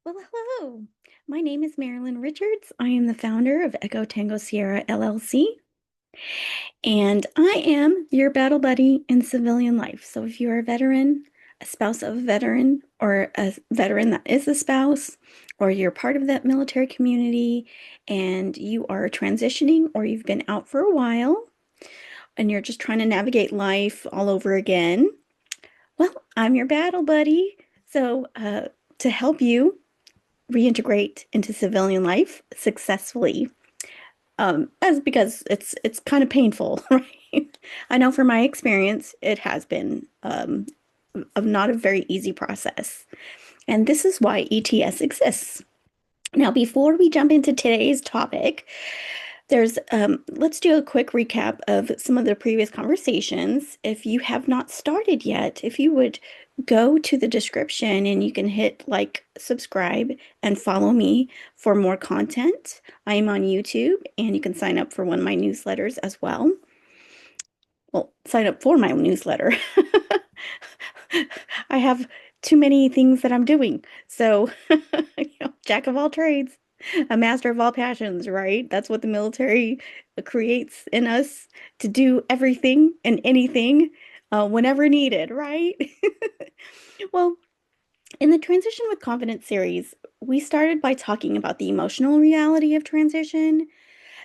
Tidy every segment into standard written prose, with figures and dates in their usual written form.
Well, hello. My name is Marilyn Richards. I am the founder of Echo Tango Sierra LLC, and I am your battle buddy in civilian life. So if you're a veteran, a spouse of a veteran, or a veteran that is a spouse, or you're part of that military community and you are transitioning or you've been out for a while and you're just trying to navigate life all over again, well, I'm your battle buddy. So, to help you reintegrate into civilian life successfully. As because it's kind of painful, right? I know from my experience, it has been not a very easy process. And this is why ETS exists. Now, before we jump into today's topic, let's do a quick recap of some of the previous conversations. If you have not started yet, if you would go to the description and you can hit like, subscribe, and follow me for more content. I am on YouTube and you can sign up for one of my newsletters as well. Well, sign up for my newsletter. I have too many things that I'm doing. So, jack of all trades, a master of all passions, right? That's what the military creates in us to do everything and anything whenever needed, right? Well, in the Transition with Confidence series, we started by talking about the emotional reality of transition,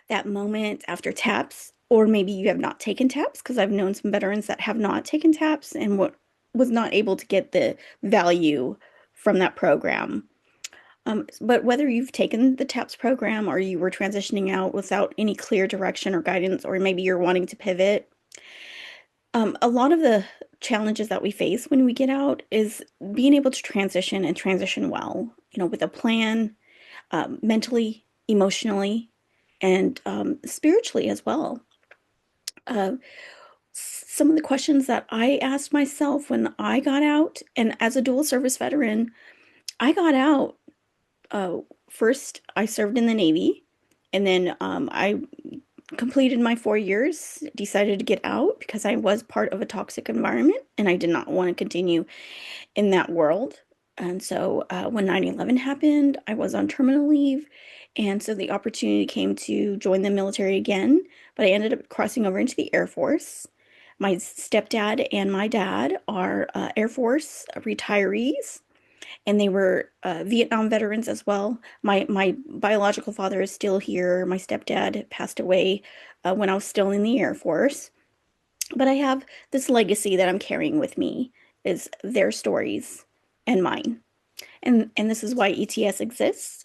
that moment after TAPS, or maybe you have not taken TAPS, because I've known some veterans that have not taken TAPS and what was not able to get the value from that program. But whether you've taken the TAPS program or you were transitioning out without any clear direction or guidance, or maybe you're wanting to pivot, a lot of the challenges that we face when we get out is being able to transition and transition well, with a plan, mentally, emotionally, and spiritually as well. Uh, some of the questions that I asked myself when I got out, and as a dual service veteran, I got out. Uh, First, I served in the Navy, and then I completed my 4 years, decided to get out because I was part of a toxic environment and I did not want to continue in that world. And so when 9/11 happened, I was on terminal leave. And so the opportunity came to join the military again, but I ended up crossing over into the Air Force. My stepdad and my dad are Air Force retirees, and they were Vietnam veterans as well. My biological father is still here. My stepdad passed away when I was still in the Air Force. But I have this legacy that I'm carrying with me is their stories and mine. And this is why ETS exists.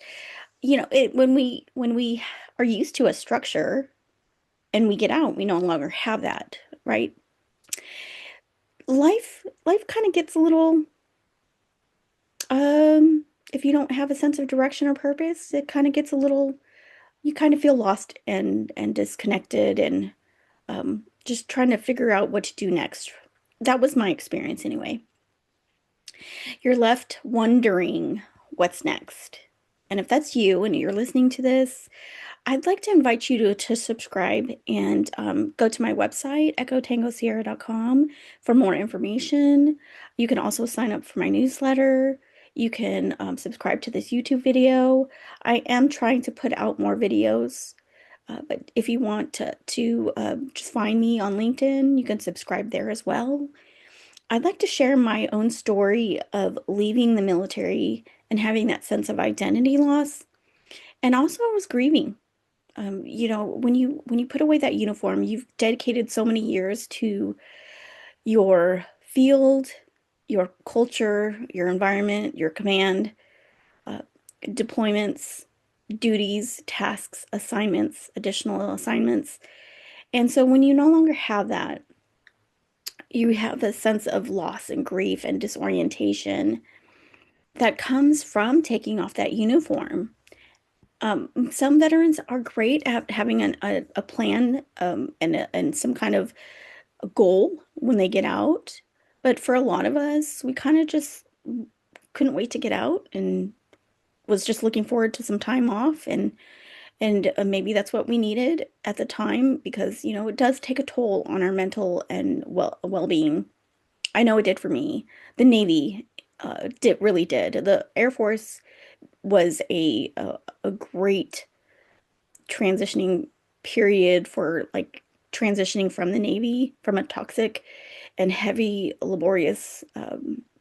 When we are used to a structure and we get out, we no longer have that, right? Life kind of gets a little if you don't have a sense of direction or purpose, it kind of gets a little, you kind of feel lost and disconnected and just trying to figure out what to do next. That was my experience anyway. You're left wondering what's next. And if that's you and you're listening to this, I'd like to invite you to subscribe and go to my website, echotangosierra.com, for more information. You can also sign up for my newsletter. You can subscribe to this YouTube video. I am trying to put out more videos, but if you want to just find me on LinkedIn, you can subscribe there as well. I'd like to share my own story of leaving the military and having that sense of identity loss. And also, I was grieving. When you put away that uniform, you've dedicated so many years to your field, your culture, your environment, your command, uh, deployments, duties, tasks, assignments, additional assignments. And so when you no longer have that, you have a sense of loss and grief and disorientation that comes from taking off that uniform. Some veterans are great at having a plan and some kind of a goal when they get out. But for a lot of us, we kind of just couldn't wait to get out and was just looking forward to some time off and maybe that's what we needed at the time because it does take a toll on our mental and well-being. I know it did for me. The Navy did really did. The Air Force was a great transitioning period for like transitioning from the Navy, from a toxic and heavy, laborious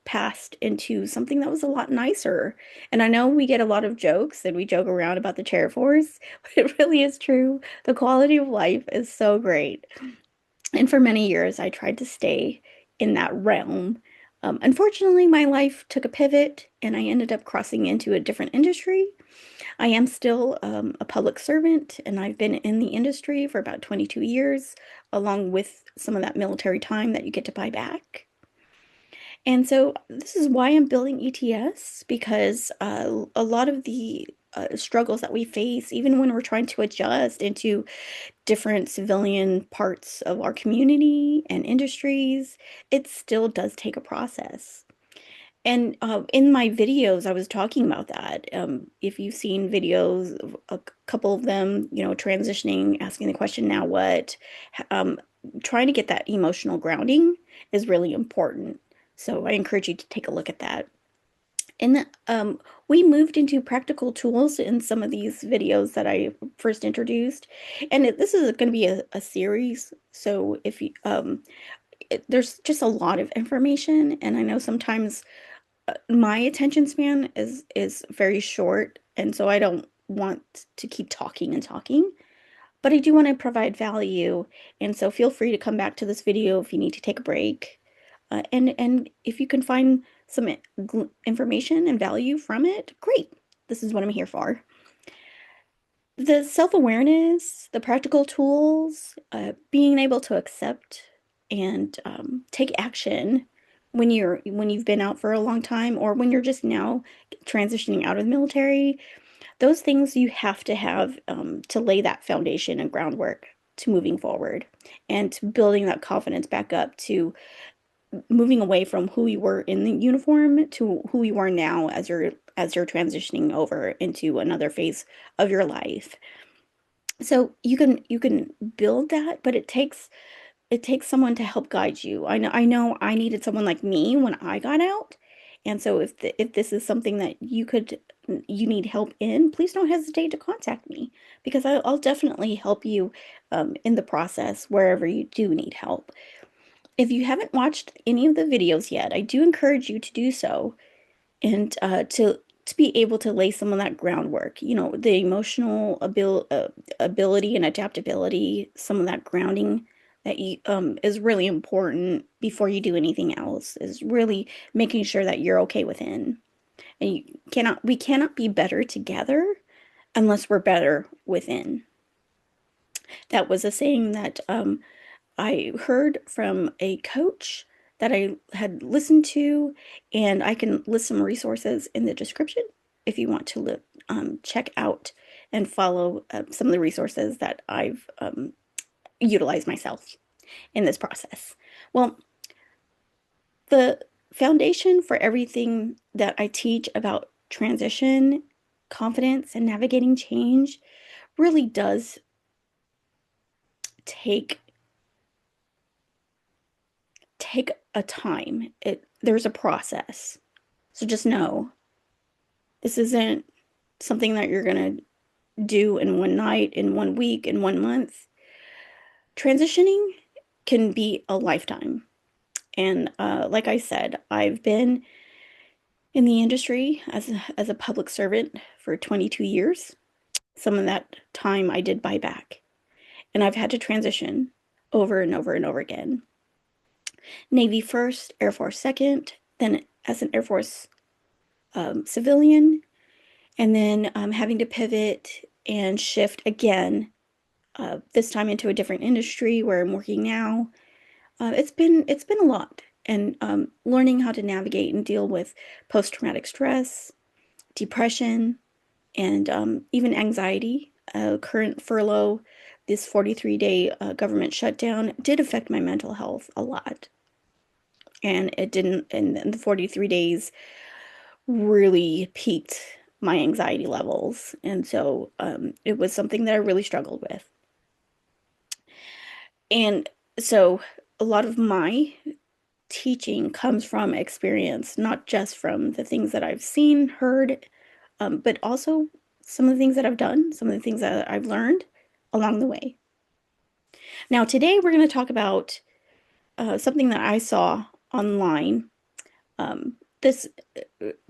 past into something that was a lot nicer. And I know we get a lot of jokes and we joke around about the chair force, but it really is true. The quality of life is so great. And for many years, I tried to stay in that realm. Unfortunately, my life took a pivot and I ended up crossing into a different industry. I am still a public servant, and I've been in the industry for about 22 years, along with some of that military time that you get to buy back. And so this is why I'm building ETS because a lot of the struggles that we face, even when we're trying to adjust into different civilian parts of our community and industries, it still does take a process. And in my videos, I was talking about that. If you've seen videos, a couple of them, transitioning, asking the question, now what? Um, Trying to get that emotional grounding is really important. So I encourage you to take a look at that. And we moved into practical tools in some of these videos that I first introduced. And this is going to be a series. So if you, there's just a lot of information, and I know sometimes my attention span is very short, and so I don't want to keep talking and talking, but I do want to provide value, and so feel free to come back to this video if you need to take a break. And if you can find some information and value from it, great. This is what I'm here for. The self-awareness, the practical tools, being able to accept and take action when you've been out for a long time or when you're just now transitioning out of the military, those things you have to have to lay that foundation and groundwork to moving forward and to building that confidence back up to moving away from who you were in the uniform to who you are now as you're transitioning over into another phase of your life. So you can build that, but it takes someone to help guide you. I know I needed someone like me when I got out. And so if this is something that you need help in, please don't hesitate to contact me because I'll definitely help you in the process wherever you do need help. If you haven't watched any of the videos yet, I do encourage you to do so and to be able to lay some of that groundwork, the emotional ability and adaptability, some of that grounding that you is really important before you do anything else, is really making sure that you're okay within. And we cannot be better together unless we're better within. That was a saying that I heard from a coach that I had listened to, and I can list some resources in the description if you want to check out and follow some of the resources that I've utilized myself in this process. Well, the foundation for everything that I teach about transition, confidence, and navigating change really does take take a time. There's a process. So just know this isn't something that you're going to do in one night, in one week, in one month. Transitioning can be a lifetime. And like I said, I've been in the industry as a public servant for 22 years. Some of that time I did buy back. And I've had to transition over and over and over again. Navy first, Air Force second, then as an Air Force civilian, and then having to pivot and shift again, this time into a different industry where I'm working now. It's been a lot, and learning how to navigate and deal with post-traumatic stress, depression, and even anxiety. Current furlough, this 43-day government shutdown did affect my mental health a lot, and it didn't. And the 43 days really peaked my anxiety levels. And so it was something that I really struggled with. And so a lot of my teaching comes from experience, not just from the things that I've seen, heard, but also some of the things that I've done, some of the things that I've learned along the way. Now, today we're going to talk about something that I saw online. This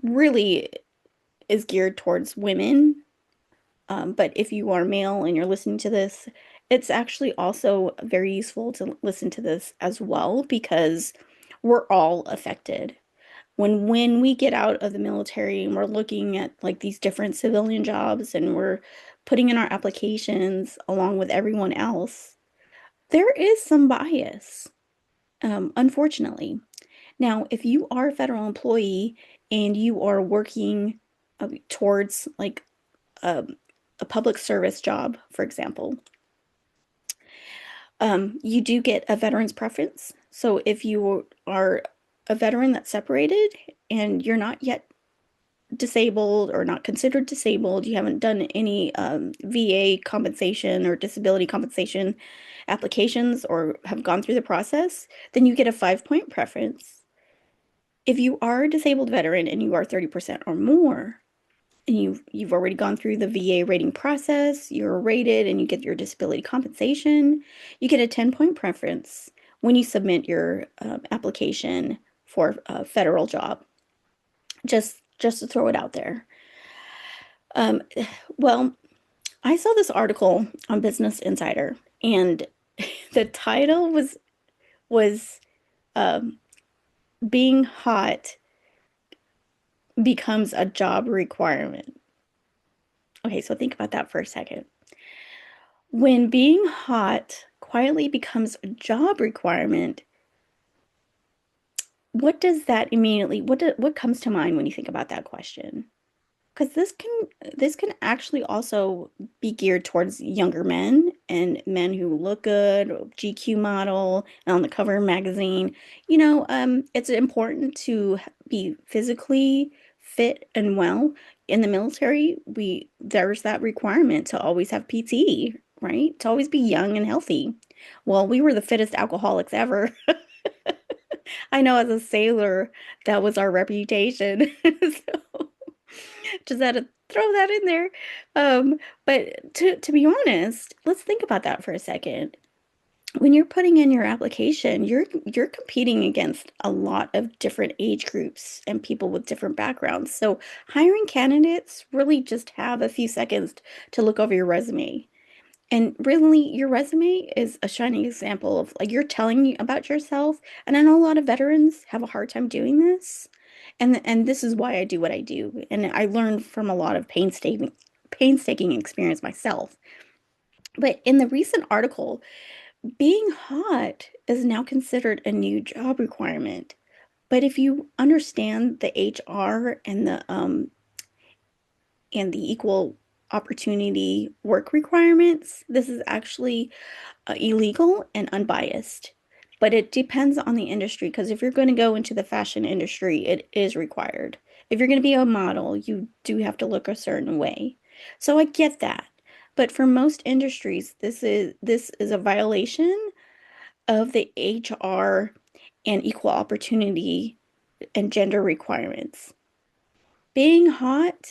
really is geared towards women, but if you are male and you're listening to this, it's actually also very useful to listen to this as well because we're all affected. When we get out of the military and we're looking at like these different civilian jobs and we're putting in our applications along with everyone else, there is some bias, unfortunately. Now, if you are a federal employee and you are working towards like um, a public service job, for example, you do get a veteran's preference. So if you are a veteran that's separated and you're not yet disabled or not considered disabled, you haven't done any VA compensation or disability compensation applications or have gone through the process, then you get a 5-point preference. If you are a disabled veteran and you are 30% or more, and you've already gone through the VA rating process, you're rated and you get your disability compensation, you get a 10-point preference when you submit your application for a federal job. Just to throw it out there. Um, well, I saw this article on Business Insider, and the title was um, "Being Hot Becomes a Job Requirement." Okay, so think about that for a second. When being hot quietly becomes a job requirement, what does that immediately, what comes to mind when you think about that question? Because this can actually also be geared towards younger men and men who look good, GQ model, and on the cover of a magazine. It's important to be physically fit and well. In the military, there's that requirement to always have PT, right? To always be young and healthy. Well, we were the fittest alcoholics ever. I know as a sailor, that was our reputation. So just had to throw that in there. But to be honest, let's think about that for a second. When you're putting in your application, you're competing against a lot of different age groups and people with different backgrounds. So hiring candidates really just have a few seconds to look over your resume. And really, your resume is a shining example of like you're telling you about yourself. And I know a lot of veterans have a hard time doing this. And this is why I do what I do. And I learned from a lot of painstaking experience myself. But in the recent article, being hot is now considered a new job requirement. But if you understand the HR and the equal opportunity work requirements, this is actually illegal and unbiased. But it depends on the industry because if you're going to go into the fashion industry, it is required. If you're going to be a model, you do have to look a certain way. So I get that. But for most industries, this is a violation of the HR and equal opportunity and gender requirements. Being hot,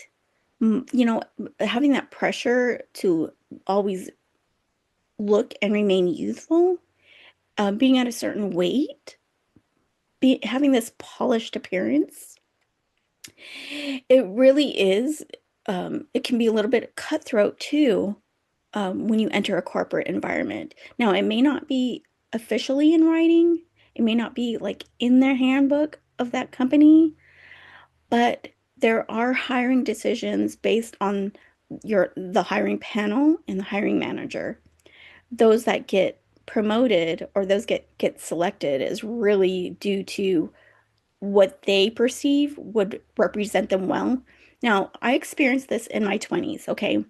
having that pressure to always look and remain youthful, being at a certain weight, having this polished appearance, it really is, it can be a little bit cutthroat too, when you enter a corporate environment. Now, it may not be officially in writing, it may not be like in their handbook of that company, but there are hiring decisions based on the hiring panel and the hiring manager. Those that get promoted or those get selected is really due to what they perceive would represent them well. Now, I experienced this in my 20s, okay?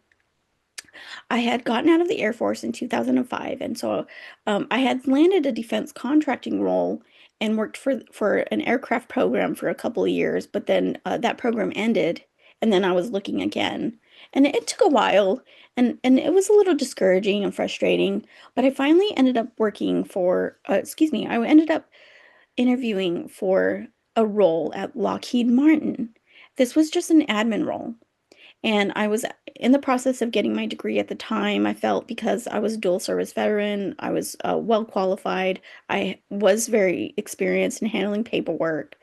I had gotten out of the Air Force in 2005, and so I had landed a defense contracting role and worked for an aircraft program for a couple of years, but then that program ended, and then I was looking again. And it took a while, and it was a little discouraging and frustrating, but I finally ended up I ended up interviewing for a role at Lockheed Martin. This was just an admin role. And I was in the process of getting my degree at the time. I felt because I was a dual service veteran, I was well qualified. I was very experienced in handling paperwork.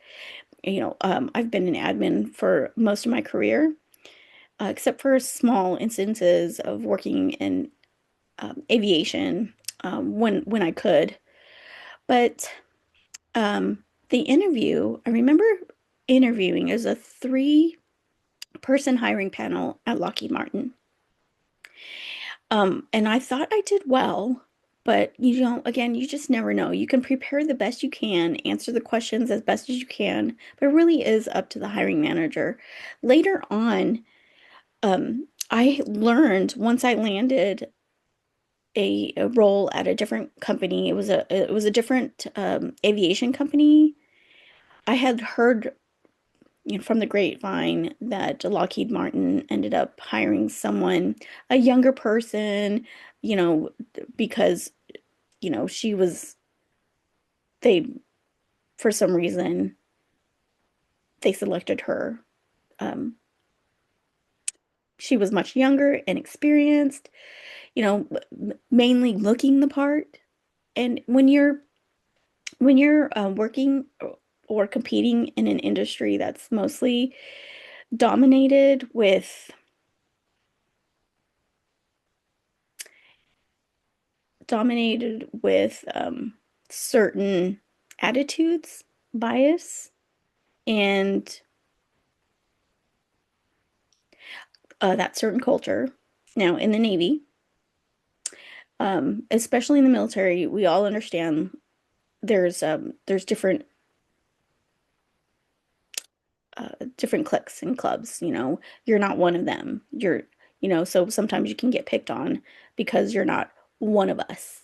I've been an admin for most of my career, except for small instances of working in aviation when I could. But the interview, I remember interviewing as a three-person hiring panel at Lockheed Martin. And I thought I did well, but again, you just never know. You can prepare the best you can, answer the questions as best as you can, but it really is up to the hiring manager. Later on, I learned once I landed a role at a different company. It was a different aviation company. I had heard, from the grapevine that Lockheed Martin ended up hiring someone, a younger person, you know, because, she was, they, for some reason, they selected her. Um, she was much younger and experienced, mainly looking the part. And when you're working or competing in an industry that's mostly dominated with certain attitudes, bias, and that certain culture. Now, in the Navy, especially in the military, we all understand there's different cliques and clubs. You're not one of them. So sometimes you can get picked on because you're not one of us.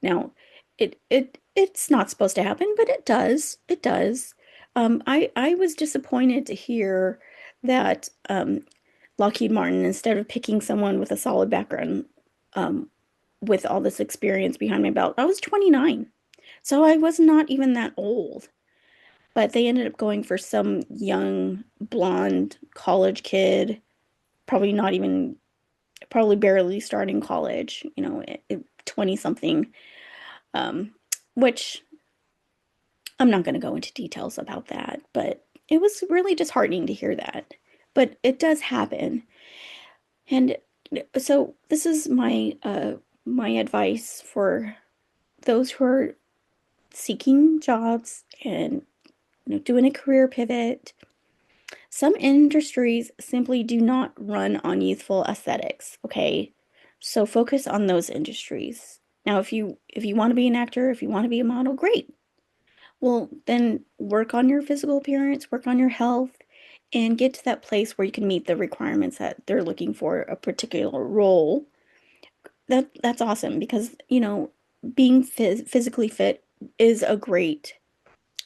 Now, it's not supposed to happen, but it does. It does. I was disappointed to hear that Lockheed Martin, instead of picking someone with a solid background, um, with all this experience behind my belt, I was 29, so I was not even that old. But they ended up going for some young blonde college kid, probably not even, probably barely starting college, 20 something, um, which I'm not going to go into details about that, but it was really disheartening to hear that. But it does happen. And so this is my advice for those who are seeking jobs and doing a career pivot. Some industries simply do not run on youthful aesthetics, okay? So focus on those industries. Now, if you want to be an actor, if you want to be a model, great. Well, then work on your physical appearance, work on your health, and get to that place where you can meet the requirements that they're looking for a particular role. That's awesome because, being physically fit is a great,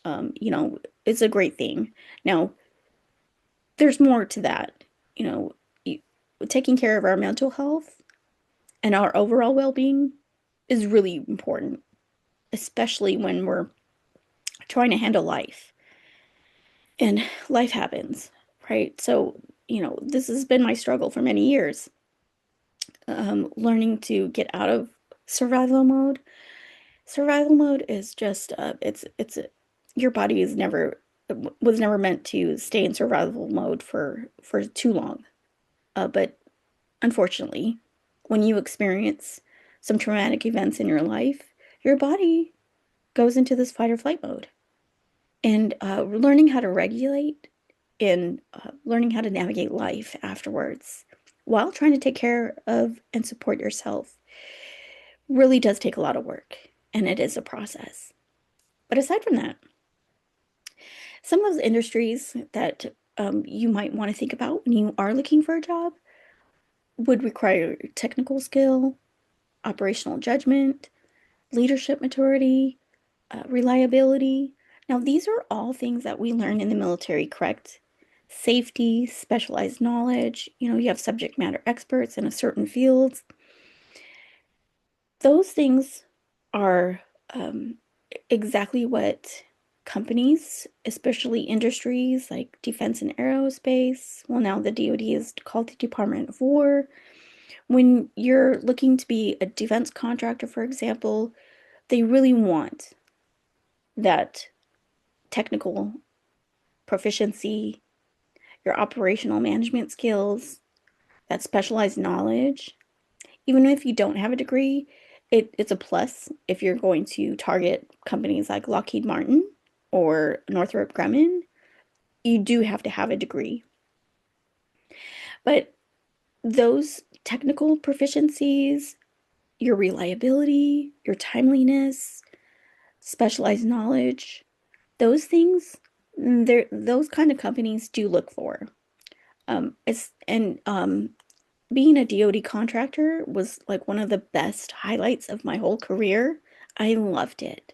it's a great thing. Now, there's more to that. You know, you, Taking care of our mental health and our overall well-being is really important, especially when we're trying to handle life. And life happens, right? So, this has been my struggle for many years, learning to get out of survival mode. Survival mode is just, your body is never, was never meant to stay in survival mode for too long. But unfortunately, when you experience some traumatic events in your life, your body goes into this fight or flight mode. And learning how to regulate and learning how to navigate life afterwards while trying to take care of and support yourself really does take a lot of work. And it is a process. But aside from that, some of those industries that you might want to think about when you are looking for a job would require technical skill, operational judgment, leadership maturity, reliability. Now, these are all things that we learn in the military, correct? Safety, specialized knowledge, you have subject matter experts in a certain field. Those things are exactly what companies, especially industries like defense and aerospace. Well, now the DoD is called the Department of War. When you're looking to be a defense contractor, for example, they really want that technical proficiency, your operational management skills, that specialized knowledge. Even if you don't have a degree, it's a plus if you're going to target companies like Lockheed Martin or Northrop Grumman. You do have to have a degree. But those technical proficiencies, your reliability, your timeliness, specialized knowledge, those things, those kind of companies do look for. It's and Being a DoD contractor was like one of the best highlights of my whole career. I loved it.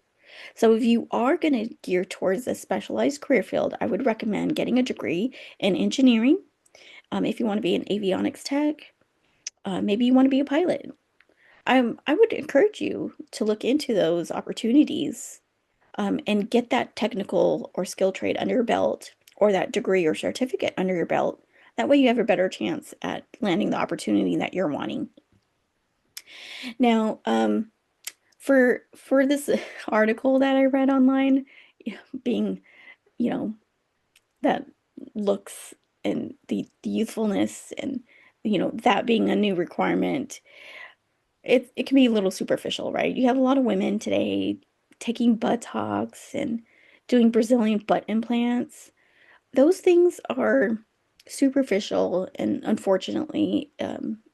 So if you are going to gear towards a specialized career field, I would recommend getting a degree in engineering. If you want to be an avionics tech, maybe you want to be a pilot. I would encourage you to look into those opportunities, and get that technical or skill trade under your belt, or that degree or certificate under your belt. That way you have a better chance at landing the opportunity that you're wanting. Now, for this article that I read online, being, you know, that looks and the youthfulness and, that being a new requirement, it can be a little superficial, right? You have a lot of women today taking Botox and doing Brazilian butt implants. Those things are superficial, and unfortunately,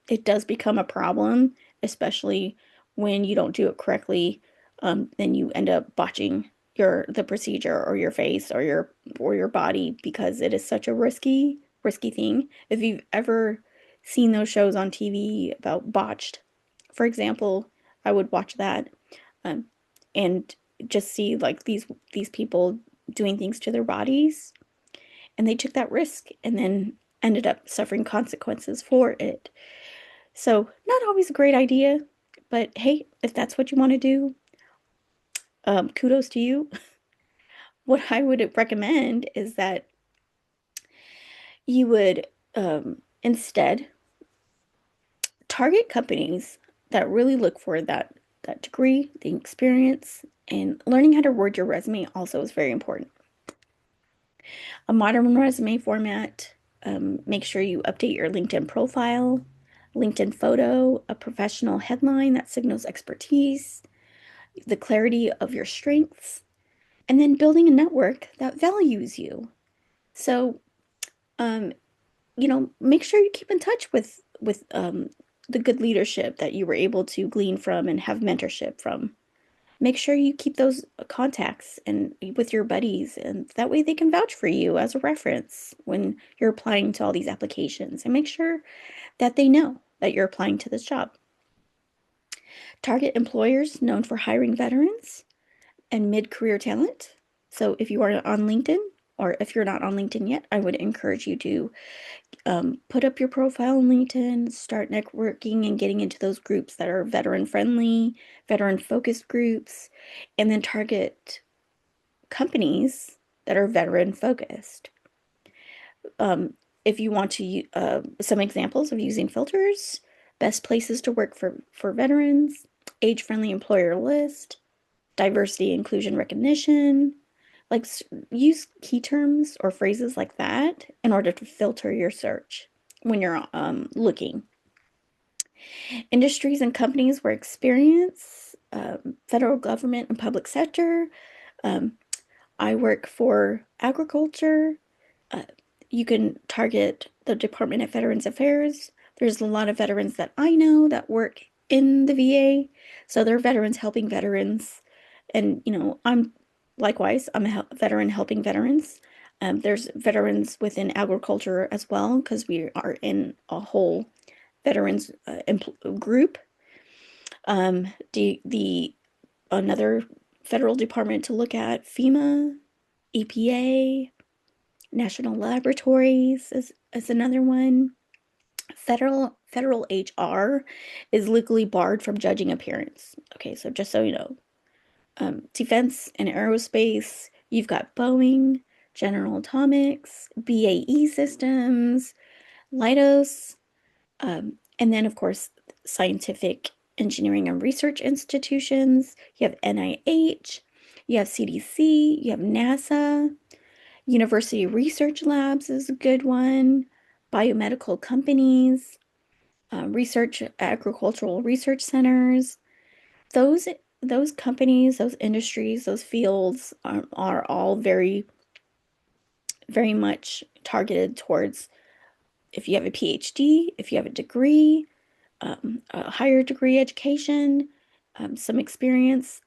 it does become a problem, especially when you don't do it correctly. Then you end up botching the procedure, or your face, or your body, because it is such a risky thing. If you've ever seen those shows on TV about botched, for example, I would watch that, um, and just see like these people doing things to their bodies, and they took that risk and then ended up suffering consequences for it. So, not always a great idea, but hey, if that's what you want to do, kudos to you. What I would recommend is that you would, instead target companies that really look for that degree, the experience, and learning how to word your resume also is very important. A modern resume format. Make sure you update your LinkedIn profile, LinkedIn photo, a professional headline that signals expertise, the clarity of your strengths, and then building a network that values you. So, um, make sure you keep in touch with the good leadership that you were able to glean from and have mentorship from. Make sure you keep those contacts and with your buddies, and that way they can vouch for you as a reference when you're applying to all these applications, and make sure that they know that you're applying to this job. Target employers known for hiring veterans and mid-career talent. So if you are on LinkedIn, or if you're not on LinkedIn yet, I would encourage you to put up your profile on LinkedIn, start networking and getting into those groups that are veteran friendly, veteran focused groups, and then target companies that are veteran focused. Um, if you want to, some examples of using filters: best places to work for veterans, age friendly employer list, diversity inclusion recognition. Like, use key terms or phrases like that in order to filter your search when you're looking. Industries and companies where experience, federal government and public sector. Um, I work for agriculture. Uh, you can target the Department of Veterans Affairs. There's a lot of veterans that I know that work in the VA, so they're veterans helping veterans. And, I'm a veteran helping veterans. There's veterans within agriculture as well, because we are in a whole veterans group. The Another federal department to look at: FEMA, EPA, National Laboratories is another one. Federal HR is legally barred from judging appearance. Okay, so just so you know, defense and aerospace, You've got Boeing, General Atomics, BAE Systems, Leidos, and then, of course, scientific engineering and research institutions. You have NIH, you have CDC, you have NASA, University Research Labs is a good one, biomedical companies, research, agricultural research centers. Those those companies, those industries, those fields are all very, very much targeted towards if you have a PhD, if you have a degree, a higher degree education, some experience.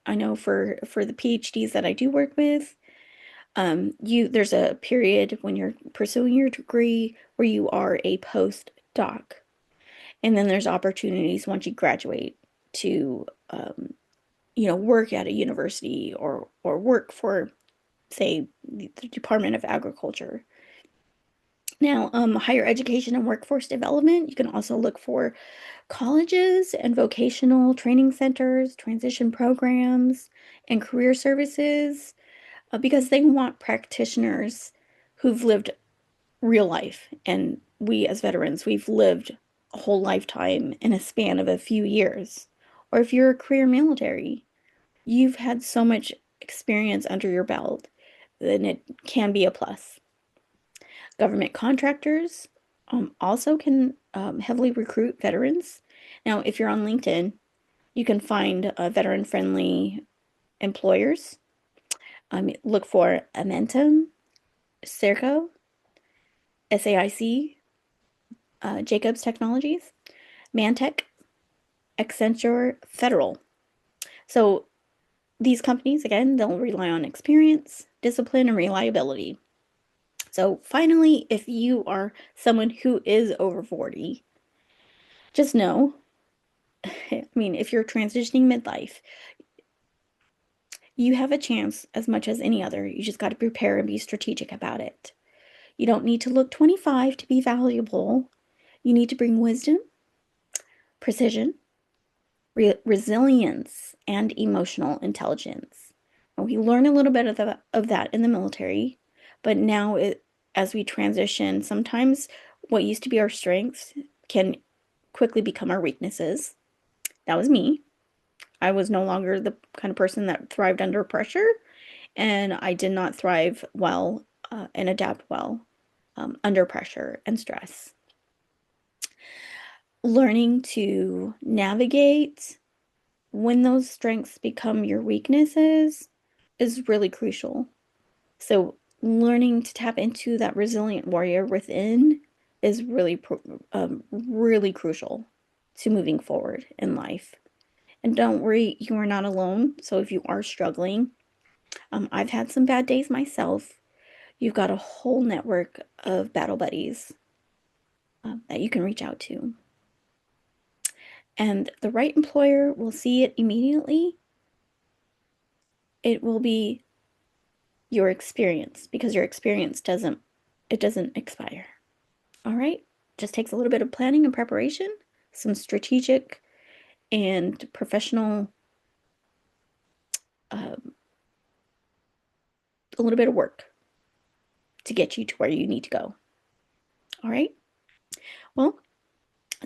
I know for the PhDs that I do work with, there's a period when you're pursuing your degree where you are a postdoc, and then there's opportunities once you graduate to work at a university or work for, say, the Department of Agriculture. Now, higher education and workforce development, you can also look for colleges and vocational training centers, transition programs, and career services because they want practitioners who've lived real life. And we, as veterans, we've lived a whole lifetime in a span of a few years. Or if you're a career military, you've had so much experience under your belt, then it can be a plus. Government contractors also can heavily recruit veterans. Now, if you're on LinkedIn, you can find veteran-friendly employers. Look for Amentum, Serco, SAIC, Jacobs Technologies, Mantech, Accenture, Federal. So these companies, again, they'll rely on experience, discipline, and reliability. So finally, if you are someone who is over 40, just know, I mean, if you're transitioning midlife, you have a chance as much as any other. You just got to prepare and be strategic about it. You don't need to look 25 to be valuable. You need to bring wisdom, precision, resilience, and emotional intelligence. And we learn a little bit of that in the military, but now as we transition, sometimes what used to be our strengths can quickly become our weaknesses. That was me. I was no longer the kind of person that thrived under pressure, and I did not thrive well and adapt well under pressure and stress. Learning to navigate when those strengths become your weaknesses is really crucial. So, learning to tap into that resilient warrior within is really crucial to moving forward in life. And don't worry, you are not alone. So, if you are struggling, I've had some bad days myself. You've got a whole network of battle buddies that you can reach out to. And the right employer will see it immediately. It will be your experience because your experience doesn't expire. All right? Just takes a little bit of planning and preparation, some strategic and professional a little bit of work to get you to where you need to go. All right? Well,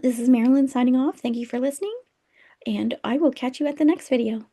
this is Marilyn signing off. Thank you for listening, and I will catch you at the next video.